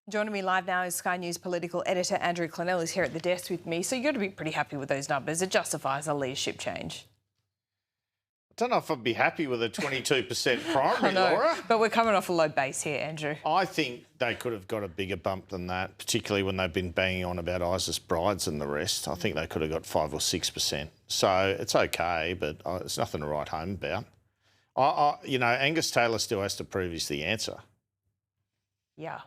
Joining me live now is Sky News political editor Andrew Clennell is here at the desk with me. So you've got to be pretty happy with those numbers. It justifies a leadership change. I don't know if I'd be happy with a 22% primary, Laura. But we're coming off a low base here, Andrew. I think they could have got a bigger bump than that, particularly when they've been banging on about ISIS brides and the rest. I think they could have got 5 or 6%. So it's okay, but it's nothing to write home about. You know, Angus Taylor still has to prove he's the answer. Yeah.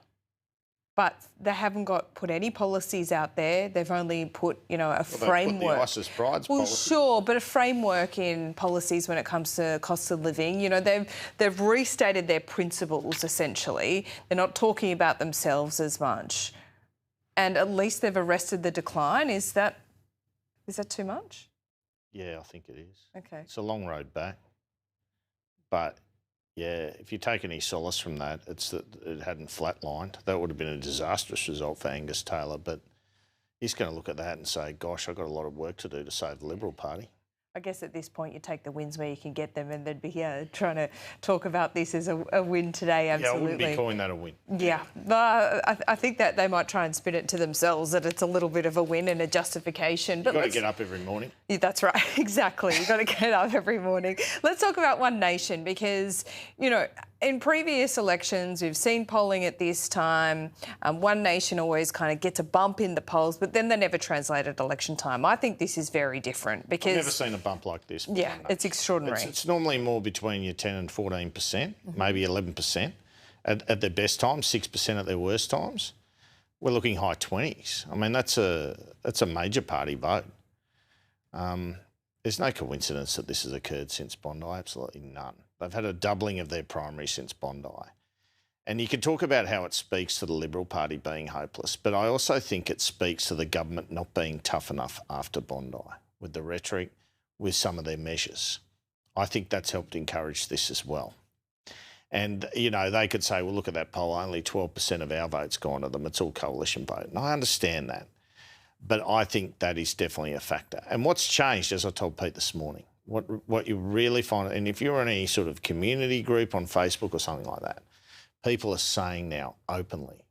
But they haven't put any policies out there. They've only put, a framework. They put the ISIS brides policy. Sure, but a framework in policies when it comes to cost of living. They've restated their principles, essentially. They're not talking about themselves as much. And at least they've arrested the decline. Is that too much? Yeah, I think it is. Okay. It's a long road back. But yeah, if you take any solace from that, it's that it hadn't flatlined. That would have been a disastrous result for Angus Taylor, but he's going to look at that and say, gosh, I've got a lot of work to do to save the Liberal Party. I guess at this point you take the wins where you can get them, and they'd be trying to talk about this as a win today, absolutely. Yeah, I wouldn't be calling that a win. Yeah, but I think that they might try and spin it to themselves, that it's a little bit of a win and a justification. But you've got to get up every morning. Yeah, that's right, exactly. You've got to get up every morning. Let's talk about One Nation because, in previous elections, we've seen polling at this time. One Nation always kind of gets a bump in the polls, but then they never translated election time. I think this is very different because... I've never seen a bump like this. Yeah, it's extraordinary. It's normally more between your 10 and 14%, maybe 11%. At their best times, 6% at their worst times. We're looking high 20s. I mean, that's a major party vote. There's no coincidence that this has occurred since Bondi, absolutely none. They've had a doubling of their primary since Bondi. And you can talk about how it speaks to the Liberal Party being hopeless, but I also think it speaks to the government not being tough enough after Bondi, with the rhetoric, with some of their measures. I think that's helped encourage this as well. And, they could say, well, look at that poll, only 12% of our votes gone to them. It's all coalition vote. And I understand that. But I think that is definitely a factor. And what's changed, as I told Pete this morning, what you really find, and if you're in any sort of community group on Facebook or something like that, people are saying now openly,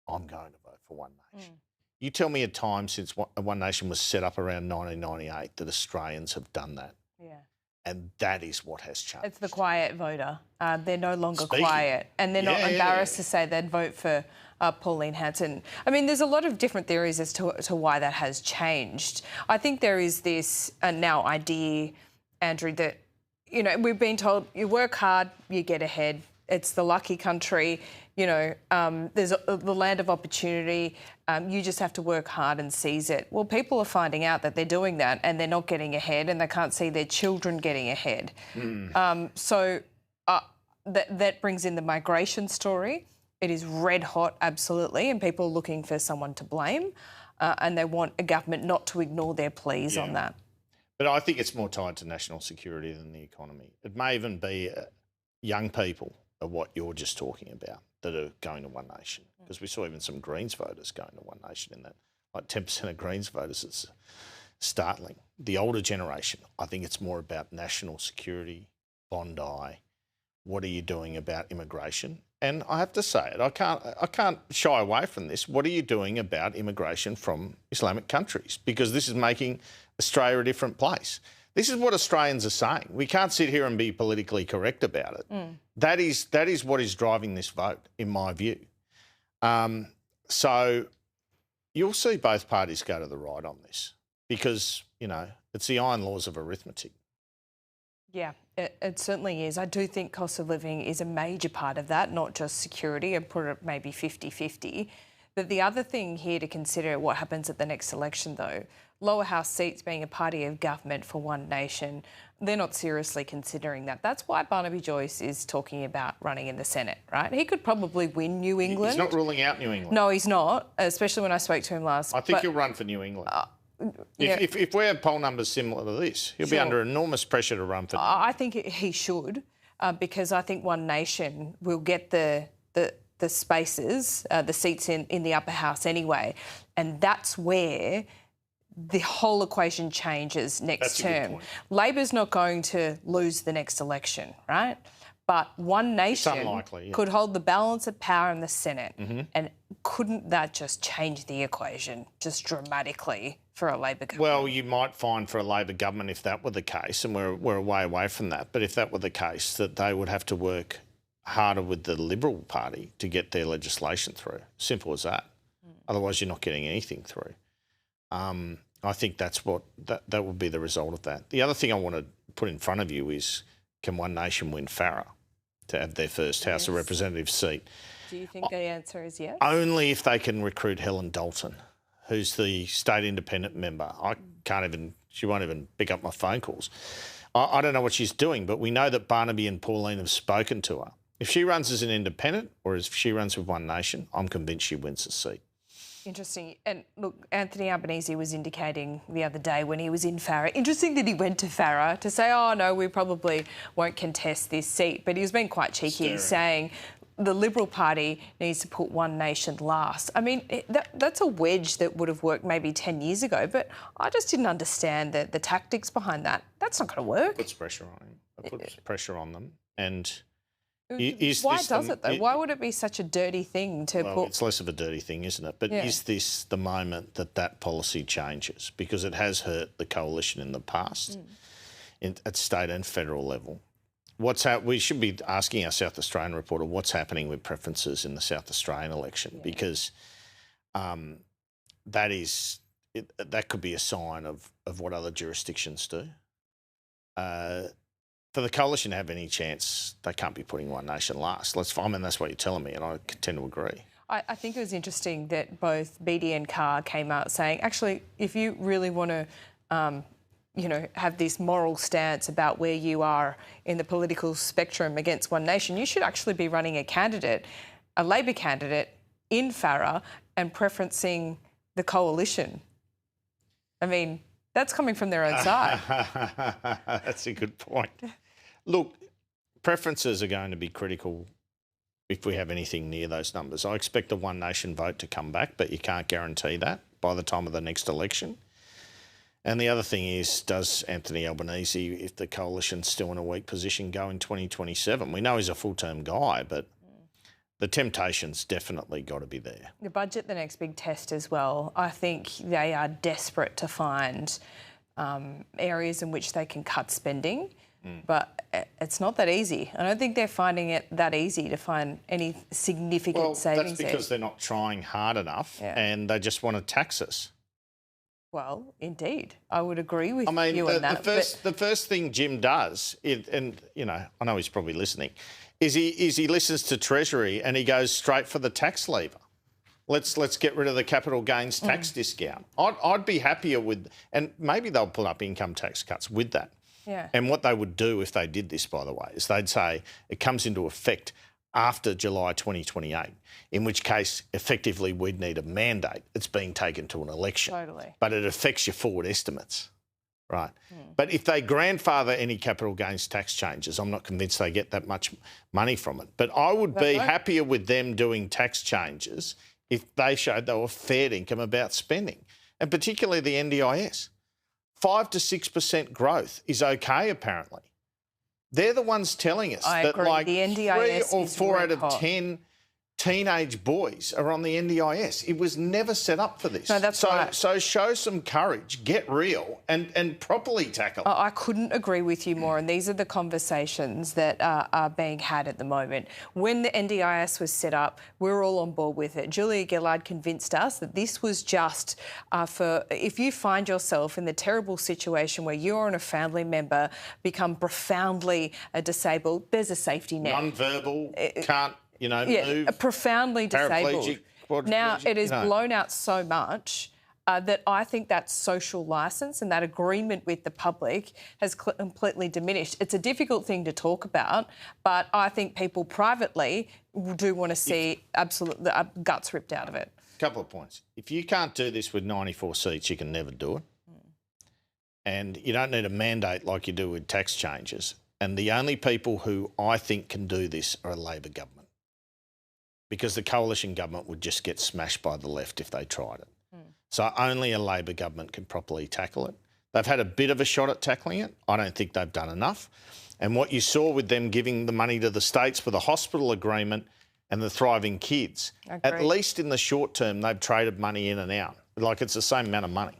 I'm going to vote for One Nation. You tell me a time since One Nation was set up around 1998 that Australians have done that. Yeah. And that is what has changed. It's the quiet voter. They're no longer quiet. And they're not embarrassed to say they'd vote for Pauline Hanson. I mean, there's a lot of different theories as to why that has changed. I think there is this now idea, Andrew, that, we've been told you work hard, you get ahead. It's the lucky country. There's the land of opportunity. You just have to work hard and seize it. Well, people are finding out that they're doing that and they're not getting ahead and they can't see their children getting ahead. So that brings in the migration story. It is red hot, absolutely, and people are looking for someone to blame and they want a government not to ignore their pleas on that. But I think it's more tied to national security than the economy. It may even be young people are what you're just talking about that are going to One Nation, because we saw even some Greens voters going to One Nation in that. Like 10% of Greens voters, it's startling. The older generation, I think it's more about national security, Bondi. What are you doing about immigration? And I have to say it, I can't shy away from this. What are you doing about immigration from Islamic countries? Because this is making Australia a different place. This is what Australians are saying. We can't sit here and be politically correct about it. That is what is driving this vote, in my view. So you'll see both parties go to the right on this because, it's the iron laws of arithmetic. Yeah, it certainly is. I do think cost of living is a major part of that, not just security, and put it maybe 50-50. But the other thing here to consider what happens at the next election, though, lower house seats being a party of government for One Nation, they're not seriously considering that. That's why Barnaby Joyce is talking about running in the Senate, right? He could probably win New England. He's not ruling out New England. No, he's not, especially when I spoke to him last. I think he'll run for New England. If we have poll numbers similar to this, he'll be under enormous pressure to run for New England. I think he should, because I think One Nation will get the spaces, the seats in the upper house anyway. And that's where the whole equation changes next term. Labor's not going to lose the next election, right? But one nation unlikely, yeah. could hold the balance of power in the Senate. And couldn't that just change the equation just dramatically for a Labor government? Well, you might find for a Labor government, if that were the case, and we're a way away from that, but if that were the case, that they would have to work harder with the Liberal Party to get their legislation through. Simple as that. Otherwise, you're not getting anything through. I think that would be the result of that. The other thing I want to put in front of you is, can One Nation win Farrer to have their first House of Representatives seat? Do you think the answer is yes? Only if they can recruit Helen Dalton, who's the state independent member. She won't even pick up my phone calls. I don't know what she's doing, but we know that Barnaby and Pauline have spoken to her. If she runs as an independent or if she runs with One Nation, I'm convinced she wins the seat. Interesting. And look, Anthony Albanese was indicating the other day when he was in Farrer. Interesting that he went to Farrer to say, oh, no, we probably won't contest this seat. But he was being quite cheeky in saying the Liberal Party needs to put One Nation last. I mean, that's a wedge that would have worked maybe 10 years ago, but I just didn't understand the tactics behind that. That's not going to work. It puts pressure on him. It puts pressure on them. And why does it, though? Why would it be such a dirty thing to put... It's less of a dirty thing, isn't it? But is this the moment that policy changes? Because it has hurt the coalition in the past at state and federal level. We should be asking our South Australian reporter what's happening with preferences in the South Australian election, because that could be a sign of what other jurisdictions do. For the coalition to have any chance, they can't be putting One Nation last. That's what you're telling me, and I tend to agree. I think it was interesting that both Beattie and Carr came out saying, actually, if you really want to, have this moral stance about where you are in the political spectrum against One Nation, you should actually be running a Labor candidate in Farrer and preferencing the coalition. I mean, that's coming from their own side. That's a good point. Look, preferences are going to be critical if we have anything near those numbers. I expect the One Nation vote to come back, but you can't guarantee that by the time of the next election. And the other thing is, does Anthony Albanese, if the coalition's still in a weak position, go in 2027? We know he's a full-term guy, but the temptation's definitely got to be there. The budget, the next big test as well. I think they are desperate to find areas in which they can cut spending, but it's not that easy. I don't think they're finding it that easy to find any significant savings. That's because they're not trying hard enough and they just want to tax us. Well, indeed. I would agree with you on that. The first thing Jim does, and I know he's probably listening, is he listens to Treasury and he goes straight for the tax lever. Let's get rid of the capital gains tax discount. I'd be happier with, and maybe they'll pull up income tax cuts with that. Yeah. And what they would do if they did this, by the way, is they'd say it comes into effect after July 2028, in which case, effectively, we'd need a mandate. It's being taken to an election. Totally. But it affects your forward estimates, right? But if they grandfather any capital gains tax changes, I'm not convinced they get that much money from it. But I would be happier with them doing tax changes if they showed they were fair income about spending, and particularly the NDIS. 5 to 6% growth is okay, apparently. They're the ones telling us that like the NDIS 3 or 4 out of 10 teenage boys are on the NDIS. It was never set up for this. No, that's right. So show some courage, get real and properly tackle it. I couldn't agree with you more, and these are the conversations that are being had at the moment. When the NDIS was set up, we were all on board with it. Julia Gillard convinced us that this was just for if you find yourself in the terrible situation where you and a family member become profoundly disabled, there's a safety net. Non-verbal, can't... move. Profoundly disabled. Now, it is blown out so much that I think that social licence and that agreement with the public has completely diminished. It's a difficult thing to talk about, but I think people privately do want to see absolutely guts ripped out of it. Couple of points. If you can't do this with 94 seats, you can never do it. And you don't need a mandate like you do with tax changes. And the only people who I think can do this are a Labor government, because the coalition government would just get smashed by the left if they tried it. So only a Labor government can properly tackle it. They've had a bit of a shot at tackling it. I don't think they've done enough. And what you saw with them giving the money to the states for the hospital agreement and the thriving kids, at least in the short term, they've traded money in and out. Like, it's the same amount of money.